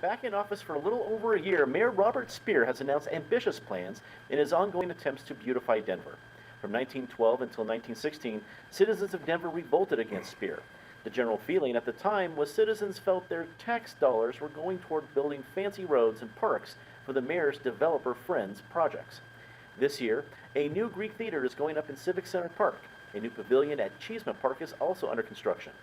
Back in office for a little over a year, Mayor Robert Speer has announced ambitious plans in his ongoing attempts to beautify Denver. From 1912 until 1916, citizens of Denver revolted against Speer. The general feeling at the time was citizens felt their tax dollars were going toward building fancy roads and parks for the mayor's developer friends' projects. This year, a new Greek theater is going up in Civic Center Park. A new pavilion at Cheeseman Park is also under construction.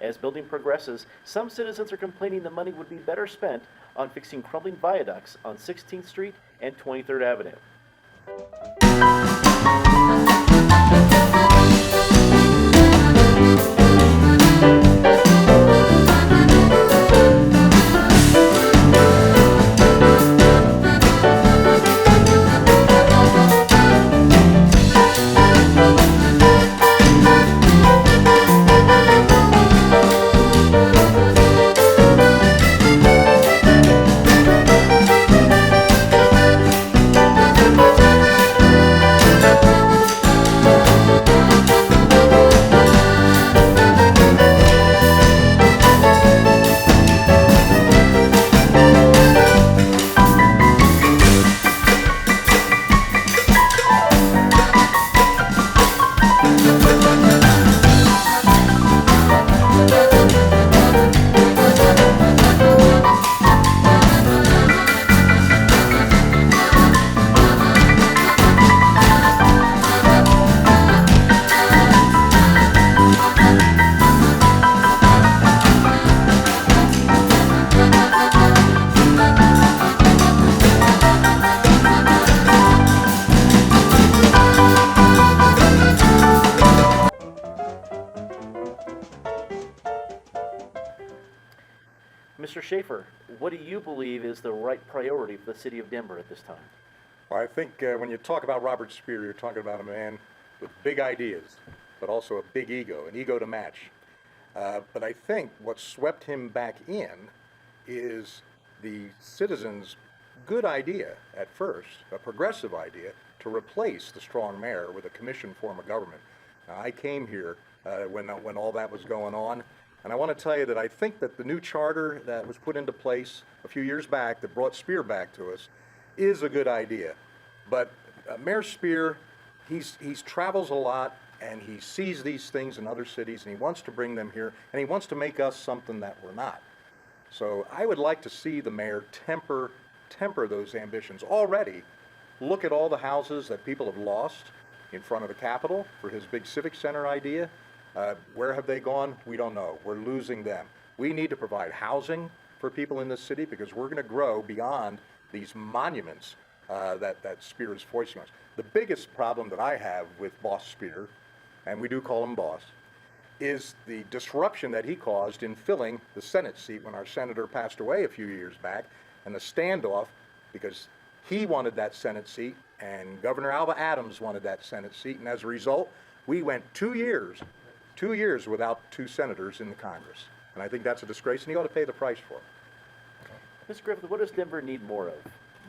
As building progresses, some citizens are complaining the money would be better spent on fixing crumbling viaducts on 16th Street and 23rd Avenue. Mr. Schaefer, what do you believe is the right priority for the city of Denver at this time? Well, I think when you talk about Robert Speer, you're talking about a man with big ideas, but also a big ego, an ego to match. But I think what swept him back in is the citizens' good idea at first, a progressive idea, to replace the strong mayor with a commission form of government. Now, I came here when all that was going on, and I want to tell you that I think that the new charter that was put into place a few years back that brought Speer back to us is a good idea. But Mayor Speer, he's travels a lot, and he sees these things in other cities, and he wants to bring them here, and he wants to make us something that we're not. So I would like to see the mayor temper those ambitions. Already, look at all the houses that people have lost in front of the Capitol for his big Civic Center idea. Where have they gone? We don't know. We're losing them. We need to provide housing for people in this city because we're going to grow beyond these monuments that Speer is foisting on us. The biggest problem that I have with Boss Speer, and we do call him Boss, is the disruption that he caused in filling the Senate seat when our senator passed away a few years back, and the standoff because he wanted that Senate seat and Governor Alva Adams wanted that Senate seat, and as a result, we went 2 years without two senators in the Congress. And I think that's a disgrace, and he ought to pay the price for it. Ms. Griffith, what does Denver need more of?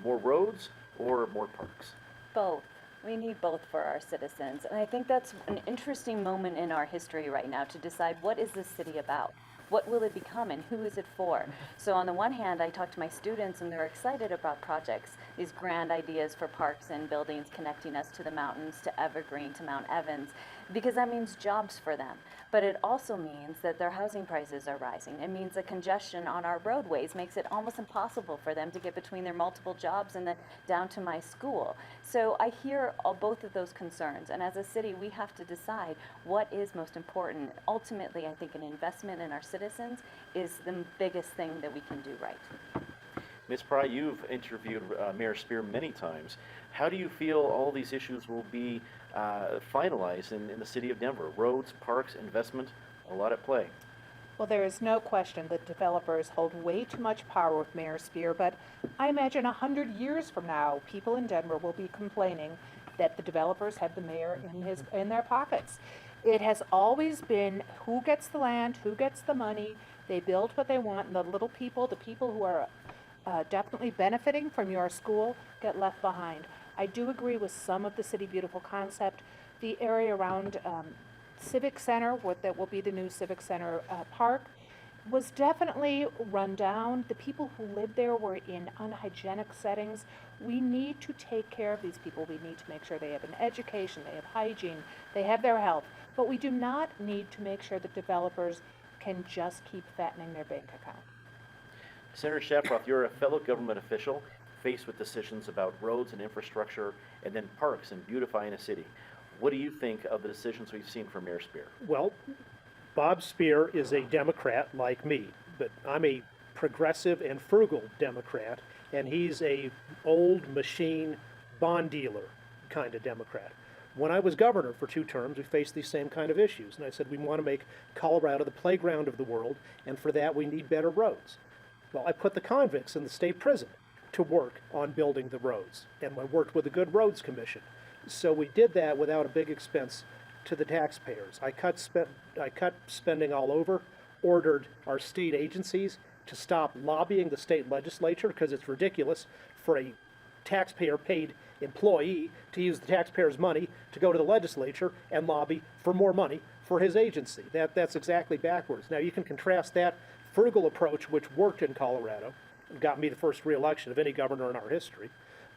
More roads or more parks? Both. We need both for our citizens. And I think that's an interesting moment in our history right now to decide what is this city about? What will it become and who is it for? So on the one hand, I talk to my students and they're excited about projects, these grand ideas for parks and buildings connecting us to the mountains, to Evergreen, to Mount Evans, because that means jobs for them. But it also means that their housing prices are rising. It means the congestion on our roadways makes it almost impossible for them to get between their multiple jobs and down to my school. So I hear both of those concerns, and as a city, we have to decide what is most important. Ultimately, I think an investment in our citizens is the biggest thing that we can do right. Ms. Pry, you've interviewed Mayor Speer many times. How do you feel all these issues will be finalized in the city of Denver? Roads, parks, investment, a lot at play. Well, there is no question that developers hold way too much power with Mayor Speer, but I imagine 100 years from now, people in Denver will be complaining that the developers have the mayor in their pockets. It has always been who gets the land, who gets the money, they build what they want, and the little people, the people who are definitely benefiting from your school, get left behind. I do agree with some of the City Beautiful concept. The area around Civic Center, that will be the new Civic Center park, was definitely run down. The people who lived there were in unhygienic settings. We need to take care of these people. We need to make sure they have an education, they have hygiene, they have their health. But we do not need to make sure that developers can just keep fattening their bank account. Senator Shafroth, you're a fellow government official faced with decisions about roads and infrastructure and then parks and beautifying a city. What do you think of the decisions we've seen from Mayor Speer? Well, Bob Speer is a Democrat like me, but I'm a progressive and frugal Democrat, and he's a old machine bond dealer kind of Democrat. When I was governor for 2 terms, we faced these same kind of issues, and I said we want to make Colorado the playground of the world, and for that we need better roads. Well, I put the convicts in the state prison to work on building the roads, and I worked with a good roads commission. So we did that without a big expense to the taxpayers. I cut spending all over, ordered our state agencies to stop lobbying the state legislature because it's ridiculous for a taxpayer-paid employee to use the taxpayers' money to go to the legislature and lobby for more money for his agency. That's exactly backwards. Now you can contrast that frugal approach, which worked in Colorado, and got me the first re-election of any governor in our history,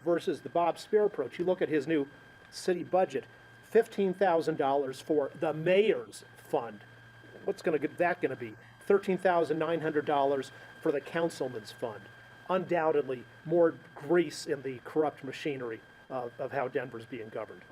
versus the Bob Speer approach. You look at his new city budget, $15,000 for the mayor's fund. What's that going to be? $13,900 for the councilman's fund. Undoubtedly more grease in the corrupt machinery of how Denver's being governed.